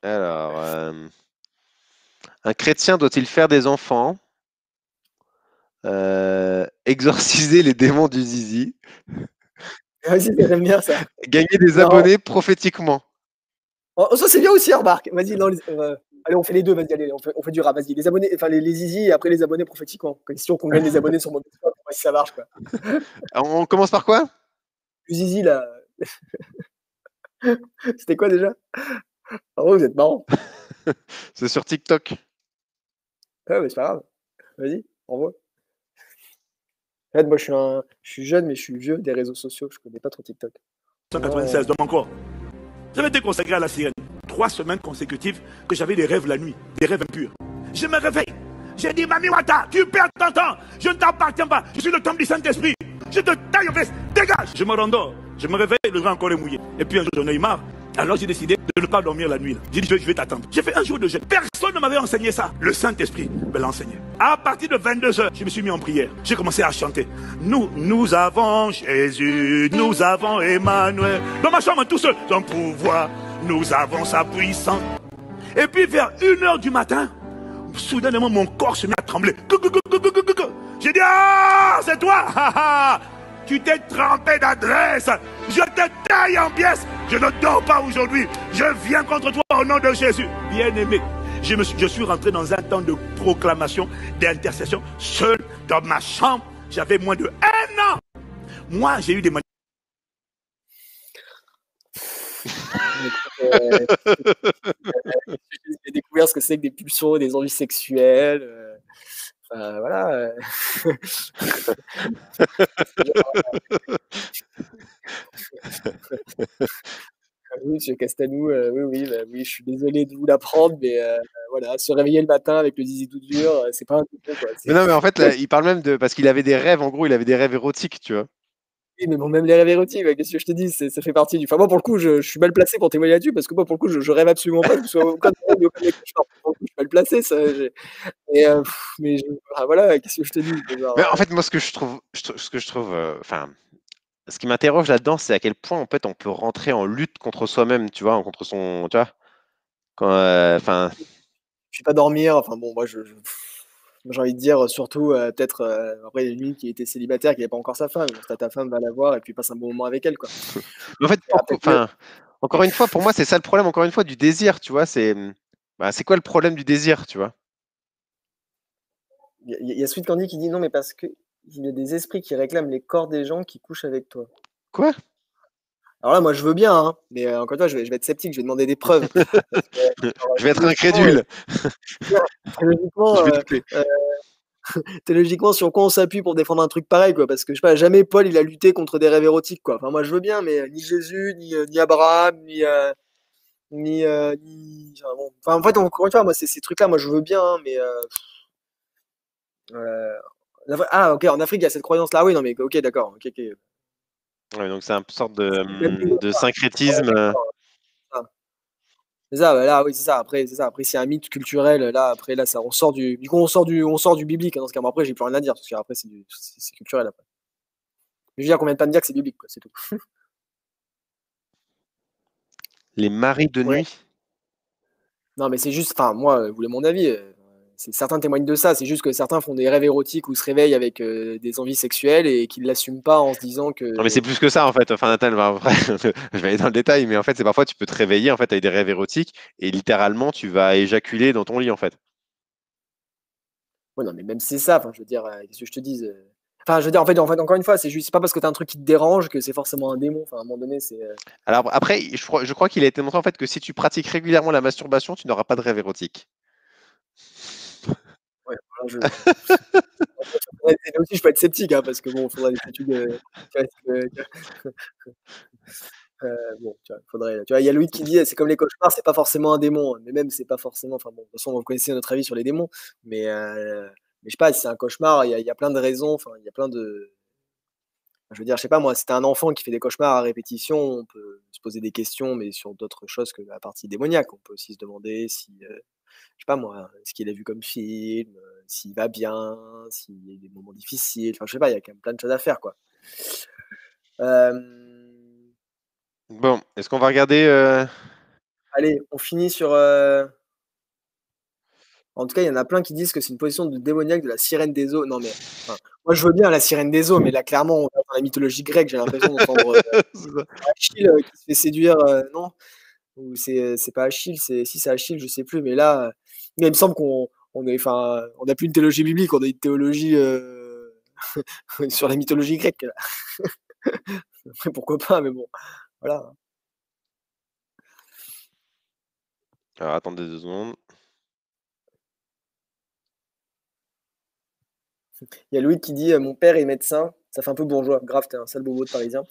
Alors, un chrétien doit-il faire des enfants, exorciser les démons du zizi, Vas-y, j'aime bien ça. gagner des Non. abonnés prophétiquement? Oh, ça c'est bien aussi, remarque. Vas-y, non, allez, on fait les deux, vas-y, allez, on fait du rap, vas-y. Les abonnés, enfin les zizi et après les abonnés prophétiquement. Question qu'on gagne des abonnés sur mon Discord, pour voir si ça marche, quoi. On commence par quoi? Le zizi, là, c'était quoi déjà? En vrai, vous êtes marrant. C'est sur TikTok. Ouais, mais c'est pas grave. Vas-y, envoie. En fait, moi, je suis jeune, mais je suis vieux des réseaux sociaux. Je connais pas trop TikTok. 196 dans mon corps. J'avais été consacré à la sirène. 3 semaines consécutives que j'avais des rêves la nuit, des rêves impurs. Je me réveille. J'ai dit, Mami Wata, tu perds ton temps. Je ne t'appartiens pas. Je suis le temple du Saint-Esprit. Je te taille en fesses. Dégage. Je me rendors. Je me réveille, le vent encore est mouillé. Et puis un jour, j'en ai eu marre. Alors j'ai décidé de ne pas dormir la nuit. J'ai dit, je vais t'attendre. J'ai fait un jour de jeûne. Personne ne m'avait enseigné ça. Le Saint-Esprit me l'a enseigné. À partir de 22h, je me suis mis en prière. J'ai commencé à chanter. Nous avons Jésus, nous avons Emmanuel. Dans ma chambre, tout seul, son pouvoir, nous avons sa puissance. Et puis vers 1h du matin, soudainement, mon corps se met à trembler. J'ai dit, ah, c'est toi. Tu t'es trompé d'adresse. Je te taille en pièces. Je ne dors pas aujourd'hui. Je viens contre toi au nom de Jésus. Bien-aimé, je suis rentré dans un temps de proclamation, d'intercession, seul dans ma chambre. J'avais moins de 1 an. Moi, j'ai eu des J'ai découvert ce que c'est que des pulsions, des envies sexuelles. Enfin, voilà. Oui, monsieur Castanou, oui, oui, bah, oui, je suis désolé de vous l'apprendre, mais voilà, se réveiller le matin avec le zizi tout dur, c'est pas un bonbon, quoi. Mais non, mais en fait, là, il parle même de parce qu'il avait des rêves. En gros, il avait des rêves érotiques, tu vois. Oui, mais bon, même les rêves érotiques, qu'est-ce que je te dis? Ça fait partie du enfin, moi, pour le coup, je suis mal placé pour témoigner là-dessus parce que moi, pour le coup, je rêve absolument pas, que ce soit aucun rêve ni aucun des cauchemars. Pour le coup, je suis mal placé, ça, j'ai mais mais je enfin, voilà, qu'est-ce que je te dis? Mais Genre, en fait, moi, ce que je trouve, enfin, ce qui m'interroge là-dedans, c'est à quel point, en fait, on peut rentrer en lutte contre soi-même, tu vois, contre son, tu vois, quand, enfin, je suis pas dormir, enfin bon, moi, j'ai envie de dire, surtout, peut-être, après lui qui était célibataire, qui avait pas encore sa femme, bon, ta femme, va la voir et puis passe un bon moment avec elle, quoi. en fait, Tu verras peut-être mieux. enfin, encore une fois, pour moi, c'est ça le problème, encore une fois, du désir, tu vois, bah, c'est quoi le problème du désir, tu vois? Il y a Sweet Candy qui dit: «Non, mais parce qu'il y a des esprits qui réclament les corps des gens qui couchent avec toi». Quoi? Alors là, moi, je veux bien, hein, mais encore une fois, je vais être sceptique, je vais demander des preuves. Parce que, Je vais être logiquement, incrédule. logiquement, Je vais douter. heu, logiquement, sur quoi on s'appuie pour défendre un truc pareil, quoi? Parce que, je sais pas, jamais Paul, il a lutté contre des rêves érotiques, quoi. Enfin, moi, je veux bien, mais ni Jésus, ni Abraham, ni enfin, bon, enfin, en fait, encore une fois, moi, ces trucs-là, moi, je veux bien, hein, mais ah, OK, en Afrique, il y a cette croyance-là. Oui, non, mais OK, d'accord. OK, OK. Ouais, donc c'est une sorte Même plus de longtemps. Ouais, syncrétisme. d'accord. C'est ça, bah, là, oui, c'est ça. Après, c'est ça. Après, c'est un mythe culturel. Là, après, là, ça, du coup, on sort du biblique, hein, dans ce cas. Mais après, j'ai plus rien à dire parce qu'après, c'est culturel après. Je veux dire qu'on vient pas de dire que c'est biblique, quoi, c'est tout. Les maris de Ouais. nuit. Non, mais c'est juste, enfin, moi, vous voulez mon avis, certains témoignent de ça. C'est juste que certains font des rêves érotiques ou se réveillent avec des envies sexuelles et qu'ils l'assument pas en se disant Non, mais c'est que. plus que ça, en fait. Enfin, Nathan, bah, après, je vais aller dans le détail, mais en fait, c'est parfois tu peux te réveiller en fait avec des rêves érotiques et littéralement tu vas éjaculer dans ton lit, en fait. Ouais, non, mais même si c'est ça, enfin, je veux dire, qu'est-ce que je te dise? Enfin, je veux dire, en fait, encore une fois, c'est pas parce que tu as un truc qui te dérange que c'est forcément un démon. Enfin, à un moment donné, c'est. Alors après, je crois qu'il a été montré en fait que si tu pratiques régulièrement la masturbation, tu n'auras pas de rêve érotique. Ouais, voilà, ouais, et là aussi, je peux être sceptique, hein, parce que bon, il faudrait des études, tu vois, bon, tu vois, tu vois, il y a Loïc qui dit: «C'est comme les cauchemars, c'est pas forcément un démon», mais même c'est pas forcément enfin bon, de toute façon, vous connaissez notre avis sur les démons, mais je sais pas, si c'est un cauchemar, il y a plein de raisons, enfin, il y a plein de je veux dire, je sais pas moi, si tu un enfant qui fait des cauchemars à répétition, on peut se poser des questions, mais sur d'autres choses que la partie démoniaque. On peut aussi se demander si, je sais pas moi, ce qu'il a vu comme film, s'il va bien, s'il y a eu des moments difficiles, enfin je sais pas, il y a quand même plein de choses à faire, quoi. Hem, Bon, est-ce qu'on va regarder Allez, on finit sur. En tout cas, il y en a plein qui disent que c'est une position de démoniaque de la sirène des eaux. Non, mais enfin, moi, je veux bien la sirène des eaux, mais là, clairement, on va dans la mythologie grecque. J'ai l'impression d'entendre C'est ça. Achille qui se fait séduire, non? Ou c'est pas Achille, si c'est Achille, je sais plus. Mais là, il me semble enfin, on n'a plus une théologie biblique, on a une théologie sur la mythologie grecque. Là. Après, pourquoi pas, mais bon, voilà. Alors, attendez 2 secondes. Il y a Louis qui dit mon père est médecin, ça fait un peu bourgeois, grave, t'es un sale bobo de parisien.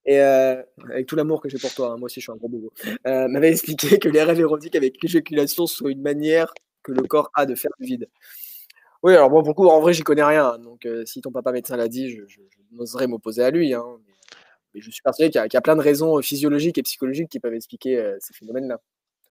Et avec tout l'amour que j'ai pour toi, hein, moi aussi je suis un gros bobo, m'avait expliqué que les rêves érotiques avec l'éjaculation sont une manière que le corps a de faire du vide. Oui, alors bon, pour le coup, en vrai, j'y connais rien, hein, donc si ton papa médecin l'a dit, je n'oserais m'opposer à lui, hein, mais je suis persuadé qu'il y a plein de raisons physiologiques et psychologiques qui peuvent expliquer ces phénomènes-là.